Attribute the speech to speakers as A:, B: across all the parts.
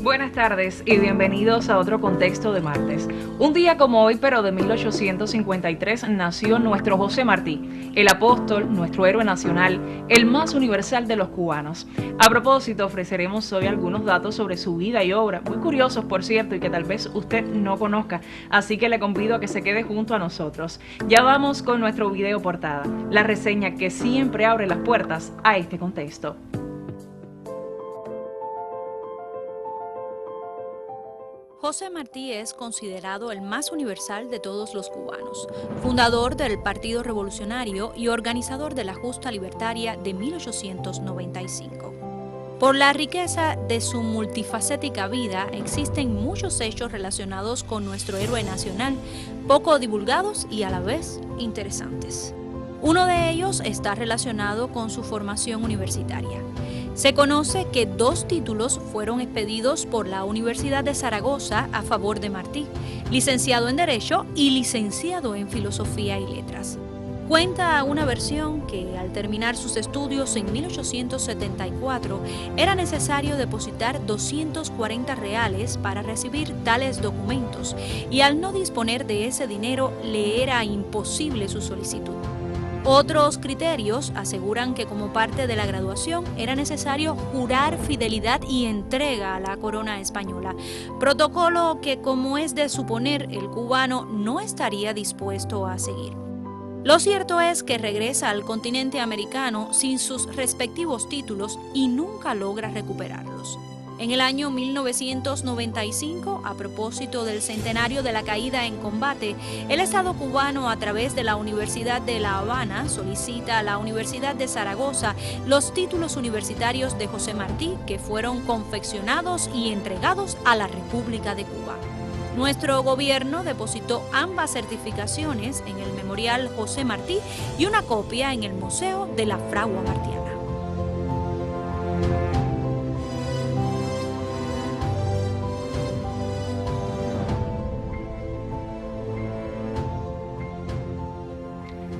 A: Buenas tardes y bienvenidos a otro contexto de martes. Un día como hoy, pero de 1853, nació nuestro José Martí, el apóstol, nuestro héroe nacional, el más universal de los cubanos. A propósito, ofreceremos hoy algunos datos sobre su vida y obra, muy curiosos por cierto, y que tal vez usted no conozca, así que le convido a que se quede junto a nosotros. Ya vamos con nuestro video portada, la reseña que siempre abre las puertas a este contexto.
B: José Martí es considerado el más universal de todos los cubanos, fundador del Partido Revolucionario y organizador de la Justa Libertaria de 1895. Por la riqueza de su multifacética vida, existen muchos hechos relacionados con nuestro héroe nacional, poco divulgados y a la vez interesantes. Uno de ellos está relacionado con su formación universitaria. Se conoce que 2 títulos fueron expedidos por la Universidad de Zaragoza a favor de Martí, licenciado en Derecho y licenciado en Filosofía y Letras. Cuenta una versión que al terminar sus estudios en 1874 era necesario depositar 240 reales para recibir tales documentos y al no disponer de ese dinero le era imposible su solicitud. Otros criterios aseguran que como parte de la graduación era necesario jurar fidelidad y entrega a la corona española, protocolo que, como es de suponer, el cubano no estaría dispuesto a seguir. Lo cierto es que regresa al continente americano sin sus respectivos títulos y nunca logra recuperarlos. En el año 1995, a propósito del centenario de la caída en combate, el Estado cubano, a través de la Universidad de La Habana, solicita a la Universidad de Zaragoza los títulos universitarios de José Martí, que fueron confeccionados y entregados a la República de Cuba. Nuestro gobierno depositó ambas certificaciones en el Memorial José Martí y una copia en el Museo de la Fragua Martiana.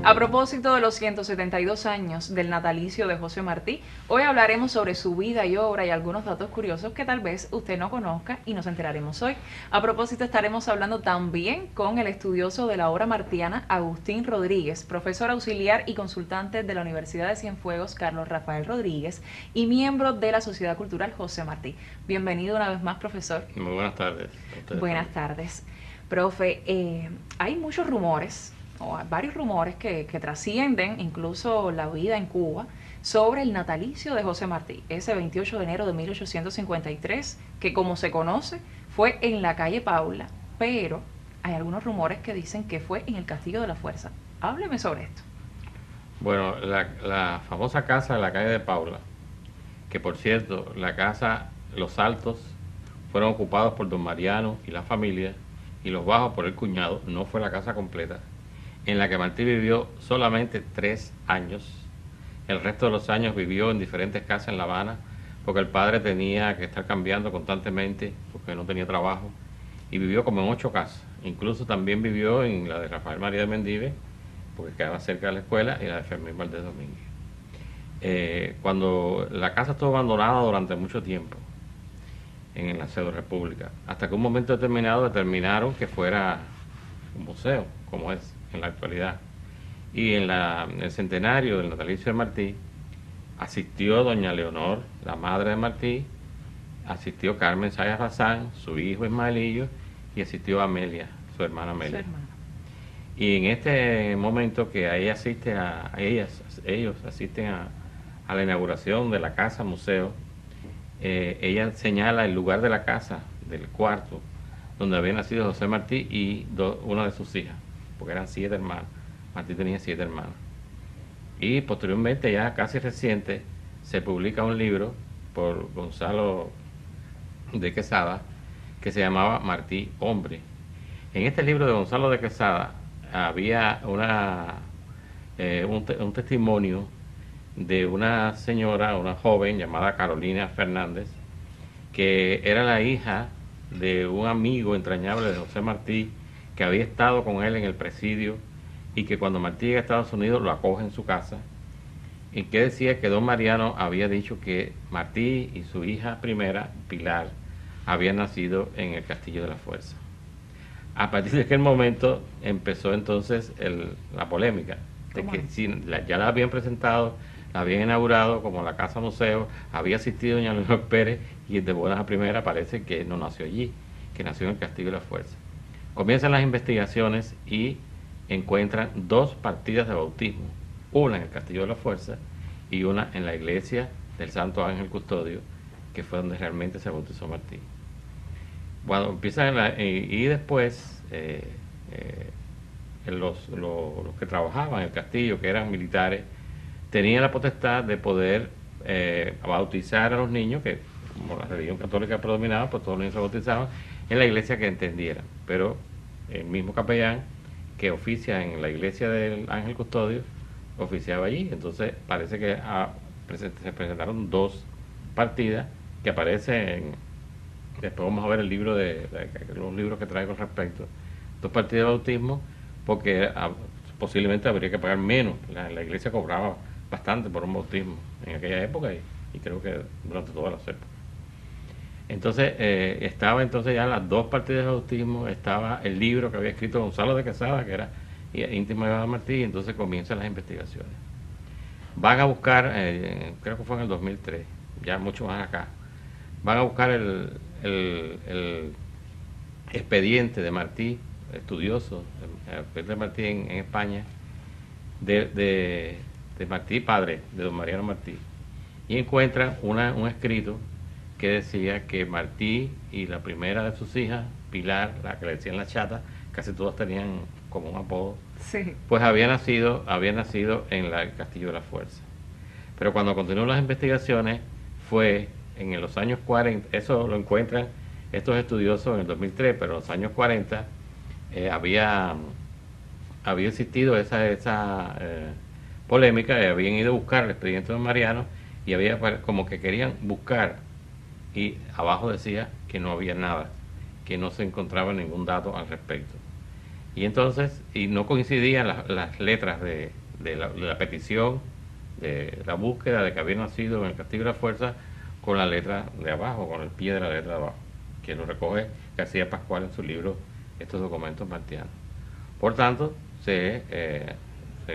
A: A propósito de los 172 años del natalicio de José Martí, hoy hablaremos sobre su vida y obra y algunos datos curiosos que tal vez usted no conozca y nos enteraremos hoy. A propósito, estaremos hablando también con el estudioso de la obra martiana Agustín Rodríguez, profesor auxiliar y consultante de la Universidad de Cienfuegos Carlos Rafael Rodríguez y miembro de la Sociedad Cultural José Martí. Bienvenido una vez más, profesor.
C: Muy buenas tardes.
A: Buenas tardes. Profe, hay muchos rumores, o varios rumores que trascienden incluso la vida en Cuba sobre el natalicio de José Martí, ese 28 de enero de 1853, que como se conoce fue en la calle Paula, pero hay algunos rumores que dicen que fue en el Castillo de la Fuerza. Hábleme sobre esto.
C: Bueno, la famosa casa de la calle de Paula, que por cierto, la casa, los altos fueron ocupados por don Mariano y la familia, y los bajos por el cuñado, no fue la casa completa, en la que Martí vivió solamente 3 años. El resto de los años vivió en diferentes casas en La Habana, porque el padre tenía que estar cambiando constantemente, porque no tenía trabajo, y vivió como en 8 casas. Incluso también vivió en la de Rafael María de Mendive, porque quedaba cerca de la escuela, y la de Fermín Valdés Domínguez. Cuando la casa estuvo abandonada durante mucho tiempo, en la Pseudo República, hasta que un momento determinado determinaron que fuera un museo, como es en la actualidad. Y en el centenario del natalicio de Martí asistió doña Leonor, la madre de Martí, asistió Carmen Sayas Bazán, su hijo Ismaelillo, y asistió Amelia, su hermana Amelia. Y en este momento que ellos asisten a la inauguración de la casa museo, ella señala el lugar de la casa, del cuarto, donde había nacido José Martí y una de sus hijas, porque eran 7 hermanos. Martí tenía 7 hermanos. Y posteriormente, ya casi reciente, se publica un libro por Gonzalo de Quesada que se llamaba Martí Hombre. En este libro de Gonzalo de Quesada había un testimonio de una señora, una joven llamada Carolina Fernández, que era la hija de un amigo entrañable de José Martí, que había estado con él en el presidio y que cuando Martí llega a Estados Unidos lo acoge en su casa, y que decía que don Mariano había dicho que Martí y su hija primera, Pilar, había nacido en el Castillo de la Fuerza. A partir de aquel momento empezó entonces la polémica, de que ya la habían presentado, la habían inaugurado como la Casa Museo, había asistido doña Leonor Pérez, y de buenas a primeras parece que no nació allí, que nació en el Castillo de la Fuerza. Comienzan las investigaciones y encuentran 2 partidas de bautismo, una en el Castillo de la Fuerza y una en la iglesia del Santo Ángel Custodio, que fue donde realmente se bautizó Martí. Cuando empiezan y después los que trabajaban en el castillo, que eran militares, tenían la potestad de poder bautizar a los niños, que como la religión católica predominaba, pues todos los niños se bautizaban en la iglesia que entendieran. Pero el mismo capellán que oficia en la iglesia del Ángel Custodio oficiaba allí. Entonces parece que se presentaron 2 partidas que aparecen. Después vamos a ver el libro los libros que traigo al respecto. 2 partidas de bautismo, porque posiblemente habría que pagar menos. La iglesia cobraba bastante por un bautismo en aquella época y creo que durante todas las épocas. Entonces, estaba entonces ya las 2 partidas de bautismo, estaba el libro que había escrito Gonzalo de Quesada, que era íntimo de Martí, y entonces comienzan las investigaciones. Van a buscar, creo que fue en el 2003, ya mucho más acá, van a buscar el expediente de Martí, estudioso, el expediente de Martí en España, de Martí, padre de don Mariano Martí, y encuentran un escrito que decía que Martí y la primera de sus hijas, Pilar, la que le decían la chata, casi todas tenían como un apodo,
A: sí,
C: pues había nacido en el Castillo de la Fuerza. Pero cuando continúan las investigaciones, fue en los años 40, eso lo encuentran estos estudiosos en el 2003, pero en los años 40 había existido esa polémica, y habían ido a buscar el expediente de Mariano, y había como que querían buscar, y abajo decía que no había nada, que no se encontraba ningún dato al respecto. Y entonces, y no coincidían las letras de la petición, de la búsqueda de que había nacido en el Castillo de la Fuerza, con la letra de abajo, con el pie de la letra de abajo, que lo recoge García Pascual en su libro Estos documentos martianos. Por tanto, se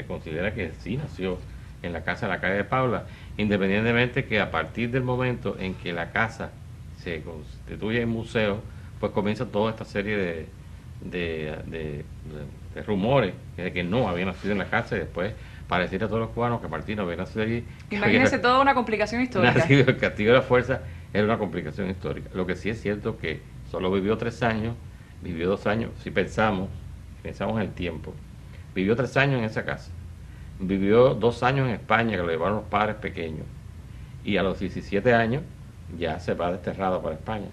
C: considera que sí nació en la casa de la calle de Paula, independientemente que a partir del momento en que la casa se constituye en museo, pues comienza toda esta serie de rumores de que no había nacido en la casa, y después para decir a todos los cubanos que Martí no había nacido allí.
A: Imagínense toda una complicación histórica.
C: Nacido en el Castillo de la Fuerza era una complicación histórica. Lo que sí es cierto que solo vivió 3 años, vivió 2 años, si pensamos en el tiempo, vivió 3 años en esa casa, vivió 2 años en España, que lo llevaron los padres pequeños, y a los 17 años ya se va desterrado para España.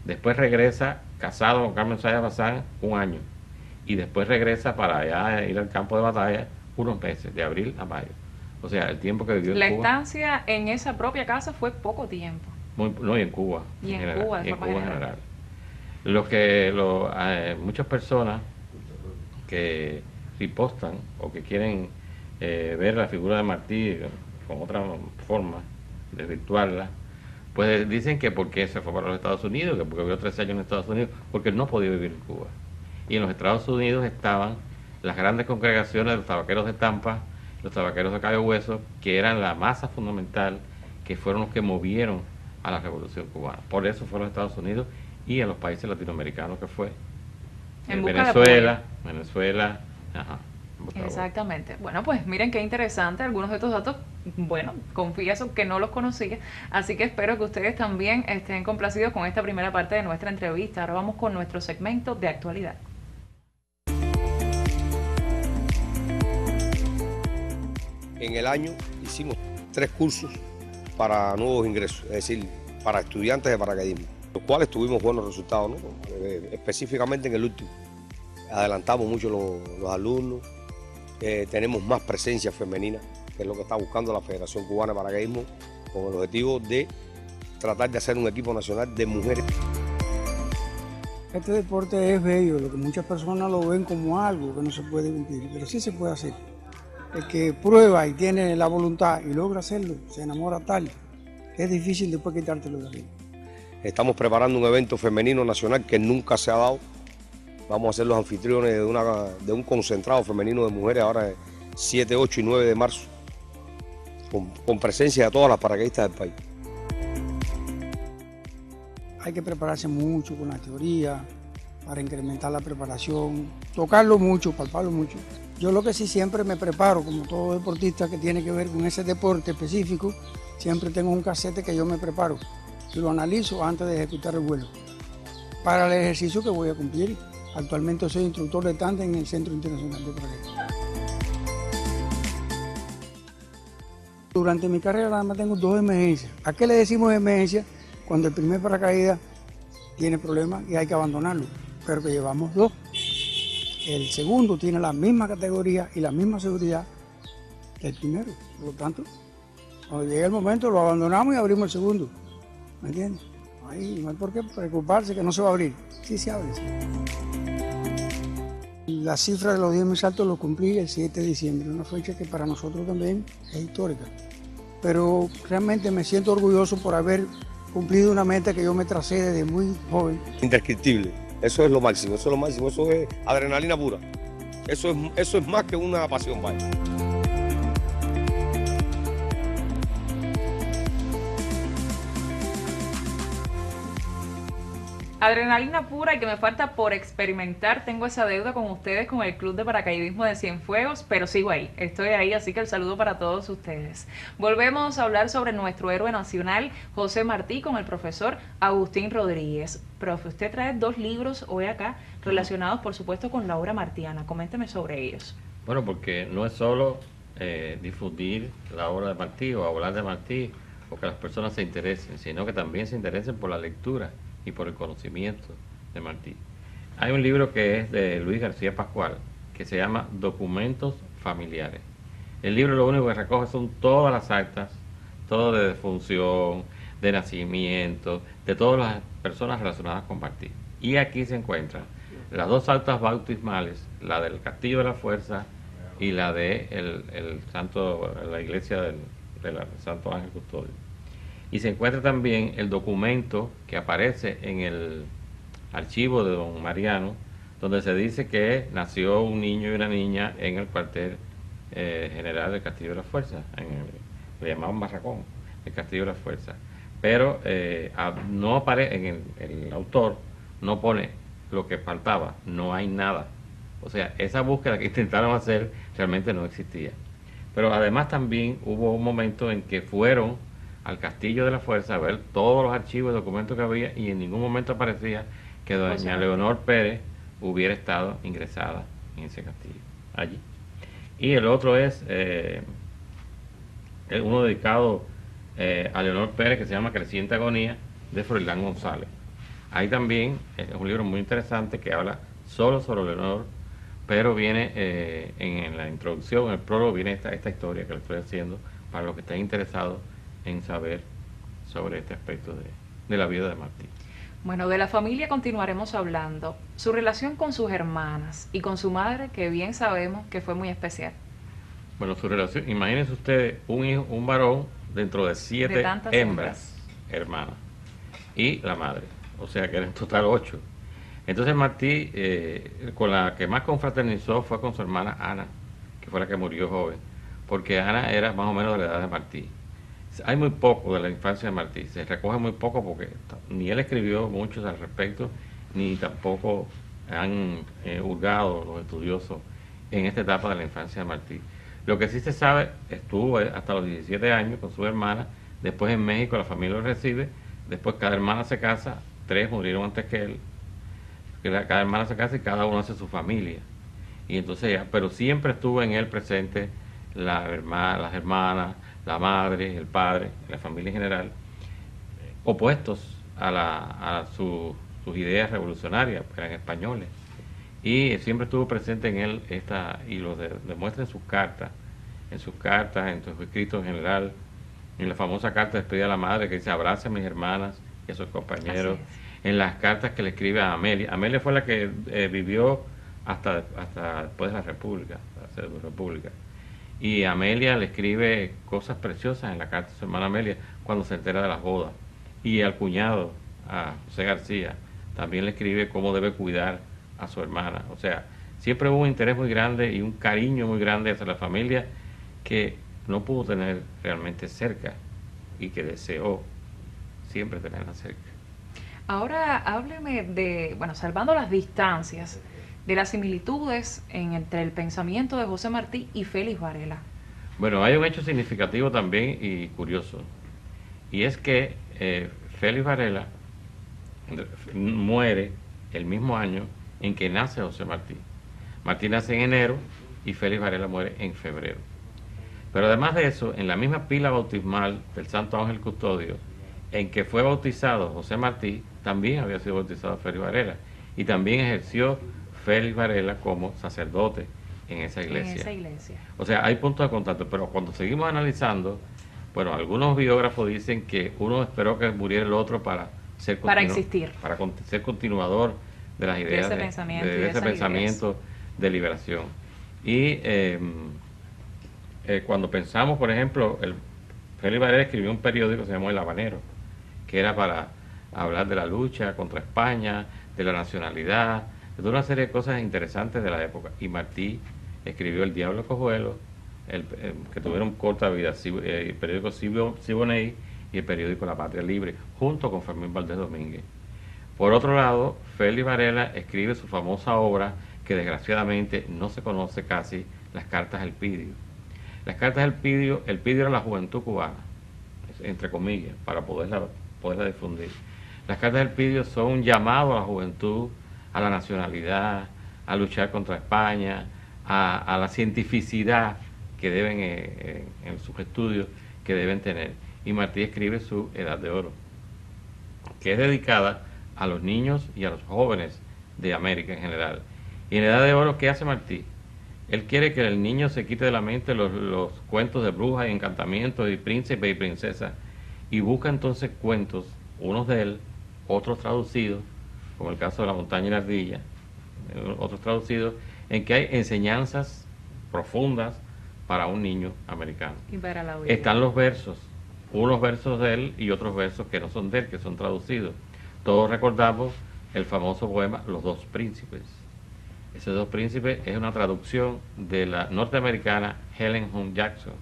C: Después regresa casado con Carmen Saya Bazán 1 año, y después regresa para allá ir al campo de batalla unos meses, de abril a mayo. O sea, el tiempo que vivió en
A: La
C: Cuba.
A: La estancia en esa propia casa fue poco tiempo.
C: No, y en Cuba.
A: Y en Cuba,
C: en general. Muchas personas que ripostan o que quieren ver la figura de Martí con otra forma de virtuarla, pues dicen que porque se fue para los Estados Unidos, que porque vivió 13 años en Estados Unidos, porque él no podía vivir en Cuba. Y en los Estados Unidos estaban las grandes congregaciones de los tabaqueros de Tampa, los tabaqueros de Cayo Hueso, que eran la masa fundamental, que fueron los que movieron a la Revolución Cubana. Por eso fue a los Estados Unidos y a los países latinoamericanos que fue.
A: En
C: Venezuela, ajá.
A: Exactamente. Bueno, pues miren qué interesante. Algunos de estos datos, bueno, confieso que no los conocía, así que espero que ustedes también estén complacidos con esta primera parte de nuestra entrevista. Ahora vamos con nuestro segmento de actualidad.
D: En el año hicimos 3 cursos para nuevos ingresos, es decir, para estudiantes de paracaidismo, los cuales tuvimos buenos resultados, ¿no? Específicamente en el último. Adelantamos mucho los alumnos, tenemos más presencia femenina, que es lo que está buscando la Federación Cubana de Paracaidismo, con el objetivo de tratar de hacer un equipo nacional de mujeres.
E: Este deporte es bello, lo que muchas personas lo ven como algo que no se puede cumplir, pero sí se puede hacer. El que prueba y tiene la voluntad y logra hacerlo, se enamora tal, que es difícil después quitártelo de arriba.
D: Estamos preparando un evento femenino nacional que nunca se ha dado. Vamos a ser los anfitriones de un concentrado femenino de mujeres ahora el 7, 8 y 9 de marzo, con presencia de todas las paracaidistas del país.
E: Hay que prepararse mucho con la teoría para incrementar la preparación, tocarlo mucho, palparlo mucho. Yo lo que sí siempre me preparo, como todo deportista que tiene que ver con ese deporte específico, siempre tengo un casete que yo me preparo y lo analizo antes de ejecutar el vuelo para el ejercicio que voy a cumplir. Actualmente soy instructor de tándem en el Centro Internacional de Paracaidismo. Durante mi carrera nada más tengo 2 emergencias. ¿A qué le decimos emergencia? Cuando el primer paracaídas tiene problemas y hay que abandonarlo, pero que llevamos 2. El segundo tiene la misma categoría y la misma seguridad que el primero. Por lo tanto, cuando llegue el momento lo abandonamos y abrimos el segundo. ¿Me entiendes? Ahí no hay por qué preocuparse que no se va a abrir. Sí se abre. Sí. La cifra de los 10.000 saltos lo cumplí el 7 de diciembre, una fecha que para nosotros también es histórica. Pero realmente me siento orgulloso por haber cumplido una meta que yo me tracé desde muy joven.
D: Indescriptible, eso es lo máximo, eso es adrenalina pura. Eso es más que una pasión, vaya.
A: Adrenalina pura y que me falta por experimentar. Tengo esa deuda con ustedes, con el Club de Paracaidismo de Cienfuegos, pero sigo ahí, estoy ahí, así que el saludo para todos ustedes. Volvemos a hablar sobre nuestro héroe nacional, José Martí, con el profesor Agustín Rodríguez. Profe, usted trae 2 libros hoy acá, relacionados por supuesto con la obra martiana. Coménteme sobre ellos.
C: Bueno, porque no es solo difundir la obra de Martí o hablar de Martí, o que las personas se interesen, sino que también se interesen por la lectura y por el conocimiento de Martí. Hay un libro que es de Luis García Pascual, que se llama Documentos Familiares. El libro lo único que recoge son todas las actas, todo de defunción, de nacimiento, de todas las personas relacionadas con Martí. Y aquí se encuentran las 2 actas bautismales, la del Castillo de la Fuerza y la de el santo, la iglesia del Santo Ángel Custodio. Y se encuentra también el documento que aparece en el archivo de don Mariano, donde se dice que nació un niño y una niña en el cuartel general del Castillo de la Fuerza, le llamaban Barracón, el Castillo de la Fuerza. Pero no aparece, en el autor no pone lo que faltaba, no hay nada. O sea, esa búsqueda que intentaron hacer realmente no existía. Pero además también hubo un momento en que fueron al Castillo de la Fuerza a ver todos los archivos y documentos que había, y en ningún momento aparecía que doña Leonor Pérez hubiera estado ingresada en ese castillo, allí. Y el otro es uno dedicado a Leonor Pérez, que se llama Creciente Agonía, de Froilán González. Ahí también es un libro muy interesante que habla solo sobre Leonor, pero viene en la introducción, en el prólogo, viene esta historia que le estoy haciendo para los que estén interesados en saber sobre este aspecto de la vida de Martí.
A: Bueno, de la familia continuaremos hablando. Su relación con sus hermanas y con su madre, que bien sabemos que fue muy especial.
C: Bueno, su relación, imagínense ustedes, un varón dentro de 7 hembras, hermanas, y la madre, o sea que eran en total 8. Entonces Martí, con la que más confraternizó fue con su hermana Ana, que fue la que murió joven, porque Ana era más o menos de la edad de Martí. Hay muy poco de la infancia de Martí, se recoge muy poco porque ni él escribió mucho al respecto, ni tampoco han hurgado los estudiosos en esta etapa de la infancia de Martí. Lo que sí se sabe, estuvo hasta los 17 años con su hermana, después en México la familia lo recibe, después cada hermana se casa, 3 murieron antes que él, cada hermana se casa y cada uno hace su familia. Y entonces ya, pero siempre estuvo en él presente las hermanas, la madre, el padre, la familia en general, opuestos a sus ideas revolucionarias, eran españoles. Y siempre estuvo presente en él y lo demuestra en sus cartas, en sus escritos en general, en la famosa carta de despedida a la madre que dice: abrace a mis hermanas y a sus compañeros. En las cartas que le escribe a Amelia. Amelia fue la que vivió hasta después de la República, la República. Y Amelia le escribe cosas preciosas en la carta a su hermana Amelia cuando se entera de las bodas. Y al cuñado, a José García, también le escribe cómo debe cuidar a su hermana. O sea, siempre hubo un interés muy grande y un cariño muy grande hacia la familia que no pudo tener realmente cerca y que deseó siempre tenerla cerca.
A: Ahora hábleme de, bueno, salvando las distancias, de las similitudes entre el pensamiento de José Martí y Félix Varela.
C: Bueno, hay un hecho significativo también y curioso, y es que Félix Varela muere el mismo año en que nace José Martí. Martí nace en enero y Félix Varela muere en febrero. Pero además de eso, en la misma pila bautismal del Santo Ángel Custodio, en que fue bautizado José Martí, también había sido bautizado Félix Varela, y también ejerció Félix Varela como sacerdote en esa iglesia. O sea, hay puntos de contacto, pero cuando seguimos analizando, bueno, algunos biógrafos dicen que uno esperó que muriera el otro para ser
A: existir,
C: para ser continuador de las ideas
A: de ese
C: pensamiento de liberación. Y cuando pensamos, por ejemplo, Félix Varela escribió un periódico que se llamó El Habanero, que era para hablar de la lucha contra España, de la nacionalidad, de toda una serie de cosas interesantes de la época. Y Martí escribió El Diablo Cojuelo, que tuvieron corta vida, el periódico Siboney y el periódico La Patria Libre, junto con Fermín Valdés Domínguez. Por otro lado, Félix Varela escribe su famosa obra, que desgraciadamente no se conoce casi, Las Cartas del Elpidio. Las Cartas del Elpidio era la juventud cubana, entre comillas, para poderla difundir. Las Cartas del Elpidio son un llamado a la juventud, a la nacionalidad, a luchar contra España, a la cientificidad que deben, en sus estudios, que deben tener. Y Martí escribe su Edad de Oro, que es dedicada a los niños y a los jóvenes de América en general. Y en Edad de Oro, ¿qué hace Martí? Él quiere que el niño se quite de la mente los cuentos de brujas y encantamientos y príncipes y princesas, y busca entonces cuentos, unos de él, otros traducidos, como el caso de La Montaña y la Ardilla, otros traducidos, en que hay enseñanzas profundas para un niño americano.
A: Y para la audiencia.
C: Están los versos, unos versos de él y otros versos que no son de él, que son traducidos. Todos recordamos el famoso poema Los Dos Príncipes. Esos Dos Príncipes es una traducción de la norteamericana Helen Hunt Jackson,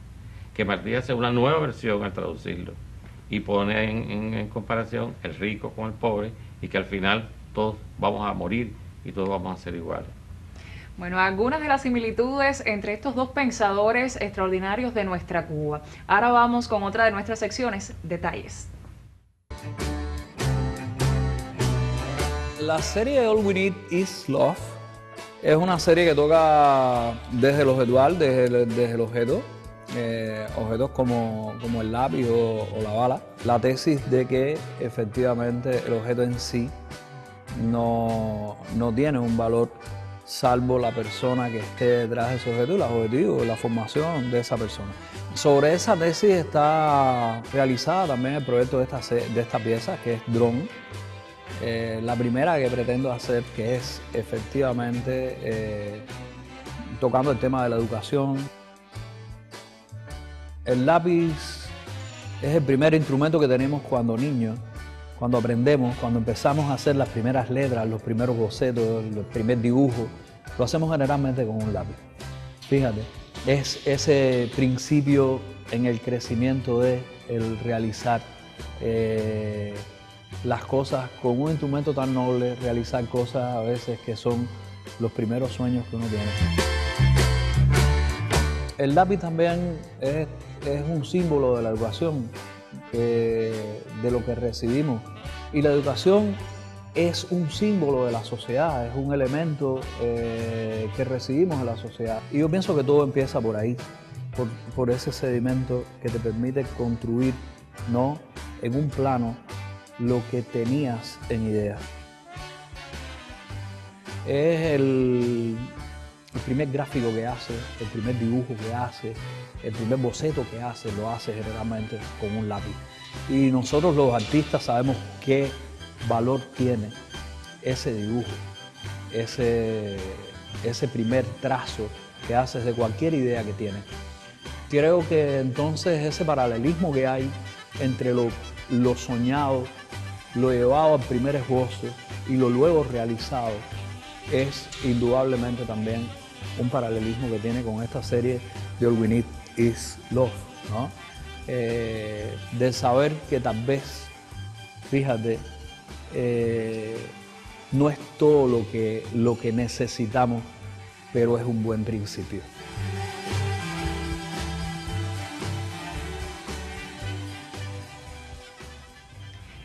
C: que Martí hace una nueva versión al traducirlo y pone en comparación el rico con el pobre, y que al final todos vamos a morir y todos vamos a ser iguales.
A: Bueno, algunas de las similitudes entre estos dos pensadores extraordinarios de nuestra Cuba. Ahora vamos con otra de nuestras secciones, Detalles.
F: La serie All We Need Is Love es una serie que toca desde el objetual, desde el objeto, objetos como el lápiz o la bala. La tesis de que efectivamente el objeto en sí no tiene un valor salvo la persona que esté detrás de ese objeto y los objetivos, la formación de esa persona. Sobre esa tesis está realizada también el proyecto de esta pieza, que es Drone. La primera que pretendo hacer, que es efectivamente tocando el tema de la educación. El lápiz es el primer instrumento que tenemos cuando niños, cuando aprendemos, cuando empezamos a hacer las primeras letras, los primeros bocetos, el primer dibujo, lo hacemos generalmente con un lápiz. Fíjate, es ese principio en el crecimiento de el realizar las cosas con un instrumento tan noble, realizar cosas a veces que son los primeros sueños que uno tiene. El lápiz también es un símbolo de la educación, de lo que recibimos. Y la educación es un símbolo de la sociedad, es un elemento que recibimos en la sociedad. Y yo pienso que todo empieza por ahí, por ese sedimento que te permite construir, ¿no?, en un plano lo que tenías en idea. Es el primer gráfico que hace, el primer dibujo que hace, el primer boceto que hace, lo hace generalmente con un lápiz. Y nosotros los artistas sabemos qué valor tiene ese dibujo, ese primer trazo que haces de cualquier idea que tienes. Creo que entonces ese paralelismo que hay entre lo soñado lo llevado al primer esbozo y lo luego realizado es indudablemente también un paralelismo que tiene con esta serie de All We Need Is Love, ¿no? De saber que tal vez, fíjate, no es todo lo que necesitamos, pero es un buen principio.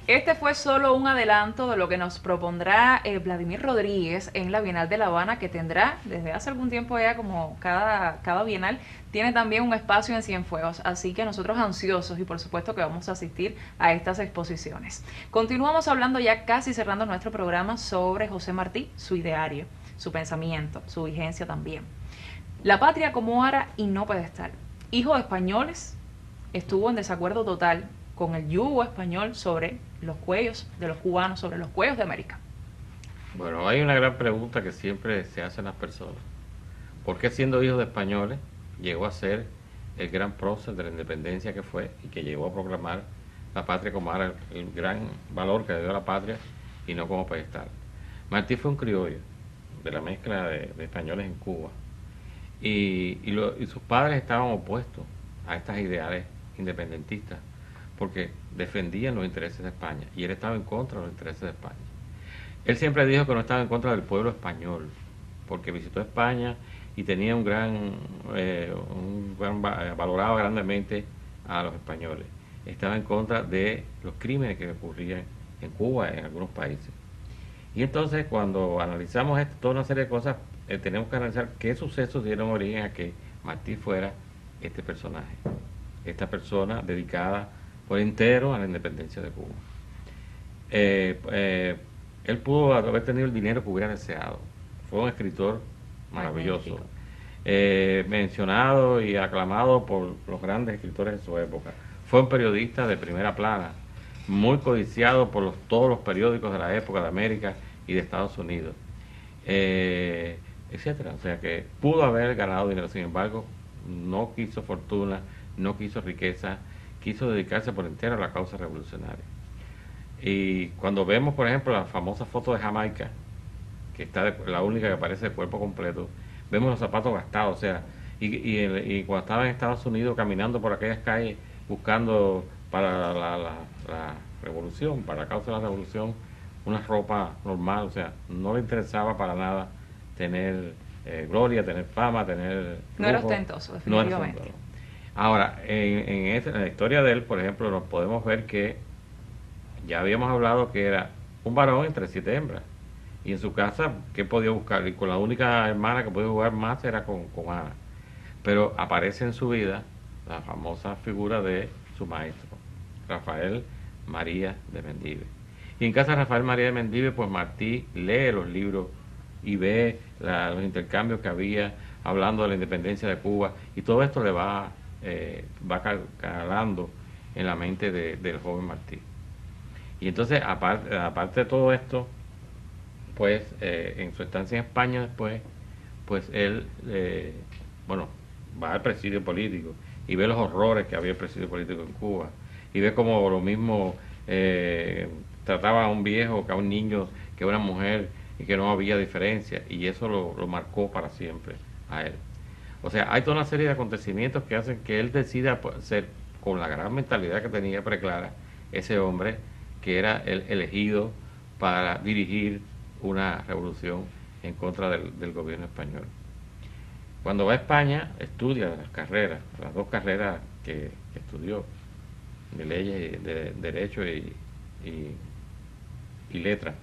A: Este fue solo un adelanto de lo que nos propondrá Vladimir Rodríguez en la Bienal de La Habana, que tendrá desde hace algún tiempo ya, como cada bienal, tiene también un espacio en Cienfuegos, así que nosotros ansiosos y por supuesto que vamos a asistir a estas exposiciones. Continuamos hablando ya casi cerrando nuestro programa sobre José Martí, su ideario, su pensamiento, su vigencia también. La patria como ara y no pedestal. Hijo de españoles, estuvo en desacuerdo total con el yugo español sobre los cuellos de los cubanos, sobre los cuellos de América.
C: Bueno, hay una gran pregunta que siempre se hacen las personas. ¿Por qué siendo hijo de españoles llegó a ser el gran prócer de la independencia que fue y que llegó a proclamar la patria como era el gran valor que le dio a la patria y no como pedestal? Martí fue un criollo de la mezcla de españoles en Cuba y sus padres estaban opuestos a estas ideales independentistas porque defendían los intereses de España y él estaba en contra de los intereses de España. Él siempre dijo que no estaba en contra del pueblo español porque visitó España y tenía valoraba grandemente a los españoles. Estaba en contra de los crímenes que ocurrían en Cuba, en algunos países. Y entonces cuando analizamos toda una serie de cosas, tenemos que analizar qué sucesos dieron origen a que Martí fuera este personaje, esta persona dedicada por entero a la independencia de Cuba. Él pudo haber tenido el dinero que hubiera deseado. Fue un escritor maravilloso, mencionado y aclamado por los grandes escritores de su época. Fue un periodista de primera plana, muy codiciado por todos los periódicos de la época de América y de Estados Unidos, etcétera. O sea que pudo haber ganado dinero, sin embargo, no quiso fortuna, no quiso riqueza, quiso dedicarse por entero a la causa revolucionaria. Y cuando vemos, por ejemplo, la famosa foto de Jamaica, que está la única que aparece de cuerpo completo, vemos los zapatos gastados, o sea, y cuando estaba en Estados Unidos caminando por aquellas calles buscando para la revolución, para la causa de la revolución, una ropa normal, o sea, no le interesaba para nada tener gloria, tener fama, tener lujo.
A: No era ostentoso, definitivamente.
C: No era ostentoso. Ahora, en la historia de él, por ejemplo, nos podemos ver que ya habíamos hablado que era un varón entre 7 hembras. Y en su casa, ¿qué podía buscar? Y con la única hermana que podía jugar más era con Ana. Pero aparece en su vida la famosa figura de su maestro, Rafael María de Mendive. Y en casa de Rafael María de Mendive, pues Martí lee los libros y ve los intercambios que había hablando de la independencia de Cuba. Y todo esto le va calando en la mente del joven Martí. Y entonces, aparte de todo esto, pues en su estancia en España después, pues él, va al presidio político y ve los horrores que había el presidio político en Cuba y ve como lo mismo trataba a un viejo que a un niño, que a una mujer y que no había diferencia, y eso lo marcó para siempre a él. O sea, hay toda una serie de acontecimientos que hacen que él decida ser, con la gran mentalidad que tenía preclara, ese hombre que era el elegido para dirigir una revolución en contra del gobierno español. Cuando va a España, estudia las dos carreras que estudió, de leyes, de derecho y letras.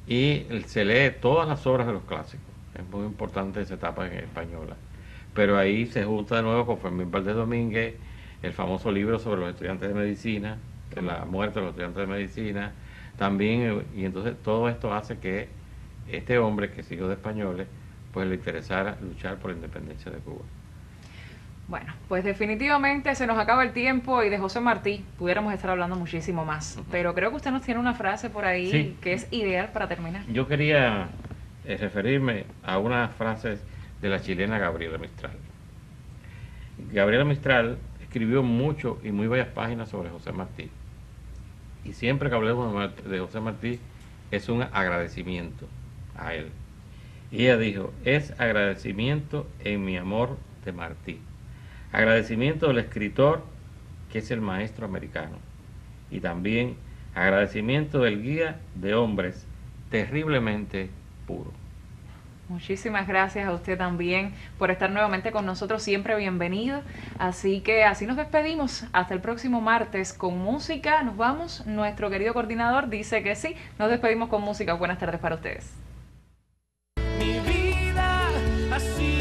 C: Y se lee todas las obras de los clásicos. Es muy importante esa etapa española. Pero ahí se junta de nuevo con Fermín Valdés Domínguez, el famoso libro sobre los estudiantes de medicina, de la muerte de los estudiantes de medicina, también, y entonces todo esto hace que este hombre, que es hijo de españoles, pues le interesara luchar por la independencia de Cuba.
A: Bueno, pues definitivamente se nos acaba el tiempo y de José Martí pudiéramos estar hablando muchísimo más, pero creo que usted nos tiene una frase por ahí, sí, que es ideal para terminar.
C: Yo quería referirme a unas frases de la chilena Gabriela Mistral. Gabriela Mistral escribió mucho y muy bellas páginas sobre José Martí. y siempre que hablemos de José Martí es un agradecimiento a él. Y ella dijo, es agradecimiento en mi amor de Martí, agradecimiento del escritor que es el maestro americano, y también agradecimiento del guía de hombres terriblemente puro.
A: Muchísimas gracias a usted también por estar nuevamente con nosotros, siempre bienvenido. Así que así nos despedimos, hasta el próximo martes con música. Nos vamos, nuestro querido coordinador dice que sí, nos despedimos con música. Buenas tardes para ustedes.
G: Mi vida ha sido